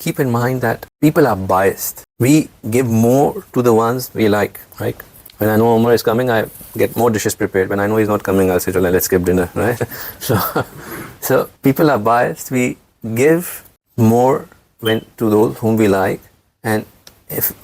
keep in mind that people are biased. We give more to the ones we like, right? When I know Umar is coming, I get more dishes prepared. When I know he's not coming, I'll say, let's skip dinner, right? So people are biased. We give more to those whom we like, and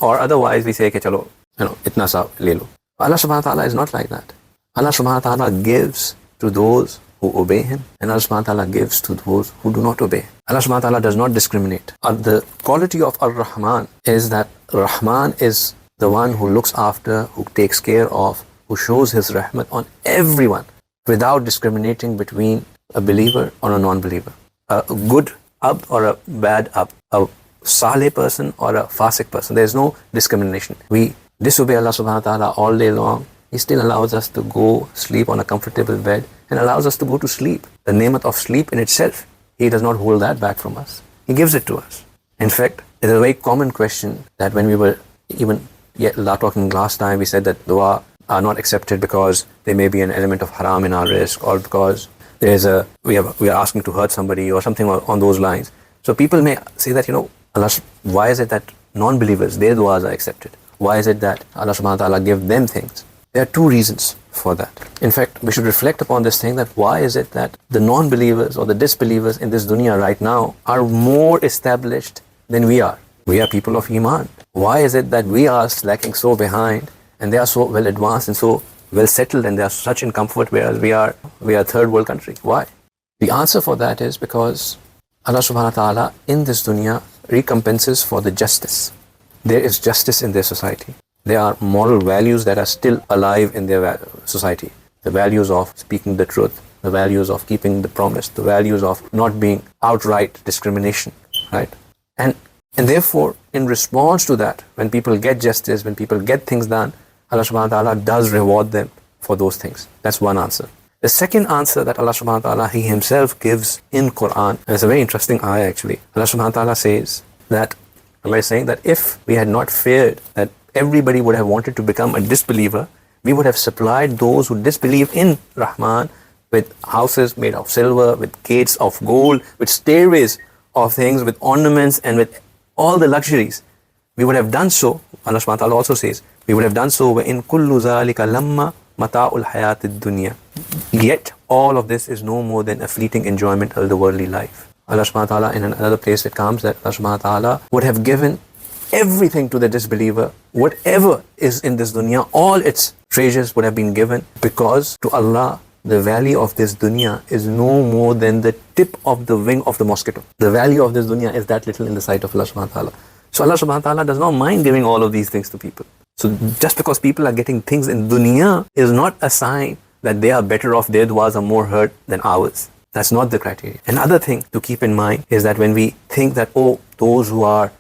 or otherwise we say, chalo, itna sa le lo. Allah subhanahu wa ta'ala is not like that. Allah subhanahu wa ta'ala gives to those who obey him, and Allah subhanahu wa ta'ala gives to those who do not obey. Allah subhanahu wa ta'ala does not discriminate. The quality of Ar-Rahman is that Rahman is the one who looks after, who takes care of, who shows his rahmat on everyone without discriminating between a believer or a non-believer, a good abd or a bad abd, a saleh person or a fasik person. There is no discrimination. We disobey Allah subhanahu wa ta'ala all day long. He still allows us to go sleep on a comfortable bed and allows us to go to sleep. The ni'mat of sleep in itself, he does not hold that back from us. He gives it to us. In fact, it is a very common question that when we were even talking last time, we said that dua are not accepted because there may be an element of haram in our risk, or because we are asking to hurt somebody or something on those lines. So people may say that, Allah, why is it that non-believers, their duas are accepted? Why is it that Allah subhanahu wa ta'ala give them things? There are two reasons for that. In fact, we should reflect upon this thing, that why is it that the non-believers or the disbelievers in this dunya right now are more established than we are? We are people of Iman. Why is it that we are slacking so behind and they are so well advanced and so well settled and they are such in comfort, whereas we are a third world country? Why? The answer for that is because Allah subhanahu wa ta'ala in this dunya recompenses for the justice. There is justice in their society. There are moral values that are still alive in their society. The values of speaking the truth, the values of keeping the promise, the values of not being outright discrimination, right? And therefore, in response to that, when people get justice, when people get things done, Allah subhanahu wa ta'ala does reward them for those things. That's one answer. The second answer that Allah subhanahu wa ta'ala, He Himself gives in Quran, and it's a very interesting ayah actually. Allah subhanahu wa ta'ala says that, Allah is saying that if we had not feared that everybody would have wanted to become a disbeliever, we would have supplied those who disbelieve in Rahman with houses made of silver, with gates of gold, with stairways of things, with ornaments, and with all the luxuries. We would have done so, Allah subhanahu wa ta'ala also says, we would have done so, وَإِن كُلُّ ذَلِكَ لَمَّا مَتَاعُ الْحَيَاةِ الدُّنْيَا. Yet, all of this is no more than a fleeting enjoyment of the worldly life. Allah subhanahu wa ta'ala, in another place it comes that Allah subhanahu wa ta'ala would have given everything to the disbeliever. Whatever is in this dunya, all its treasures would have been given, because to Allah, the value of this dunya is no more than the tip of the wing of the mosquito. The value of this dunya is that little in the sight of Allah subhanahu wa ta'ala. So Allah subhanahu wa ta'ala does not mind giving all of these things to people. So just because people are getting things in dunya is not a sign that they are better off, their duas are more heard than ours. That's not the criteria. Another thing to keep in mind is that when we think that, those who are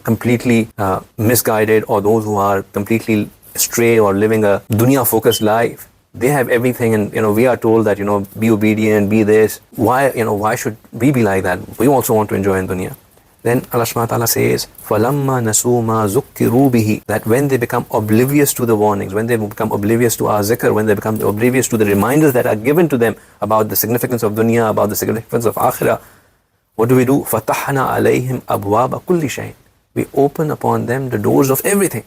completely misguided, or those who are completely astray or living a dunya focused life, they have everything, and we are told that be obedient, be this. Why should we be like that? We also want to enjoy in dunya. Then Allah subhanahu wa ta'ala says, فَلَمَّا نَسُوا مَا ذُكِّرُوا بِهِ, that when they become oblivious to the warnings, when they become oblivious to our zikr, when they become oblivious to the reminders that are given to them about the significance of dunya, about the significance of akhirah, what do? فَتَحْنَا عَلَيْهِمْ أَبْوَابَ كُلِّ شَيْءٍ. We open upon them the doors of everything.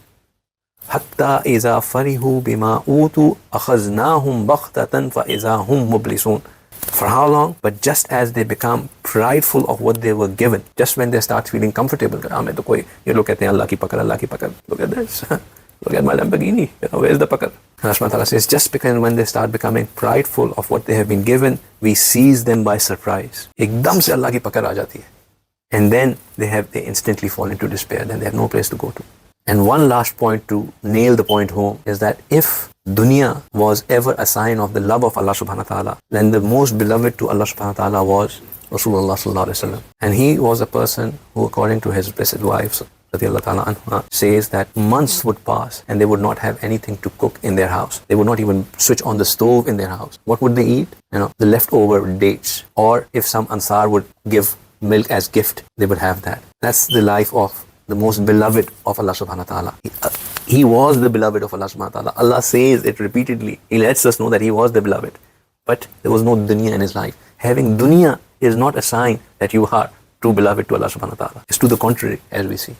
حَتَّى إِذَا فَرِحُوا بِمَا أُوتُوا أَخَذْنَاهُمْ بَغْتَةً فَإِذَا هُمْ مُبْلِسُونَ. For how long? But just as they become prideful of what they were given, just when they start feeling comfortable, you look at Allah ki pakad, look at this, look at my Lamborghini, where's the pakad? Allah subhanahu wa ta'ala says, just because when they start becoming prideful of what they have been given, we seize them by surprise. Ekdam se Allah ki pakad aa jati hai. And then they instantly fall into despair, then they have no place to go to. And one last point to nail the point home is that if dunya was ever a sign of the love of Allah subhanahu wa ta'ala, then the most beloved to Allah subhanahu wa ta'ala was Rasulullah sallallahu alaihi wasallam. And he was a person who, according to his blessed wife, radiallahu ta'ala anha, says that months would pass and they would not have anything to cook in their house. They would not even switch on the stove in their house. What would they eat? The leftover dates. Or if some Ansar would give milk as gift, they would have that. That's the life of the most beloved of Allah subhanahu wa ta'ala. He was the beloved of Allah subhanahu wa ta'ala. Allah says it repeatedly. He lets us know that he was the beloved. But there was no dunya in his life. Having dunya is not a sign that you are true beloved to Allah subhanahu wa ta'ala. It's to the contrary, as we see.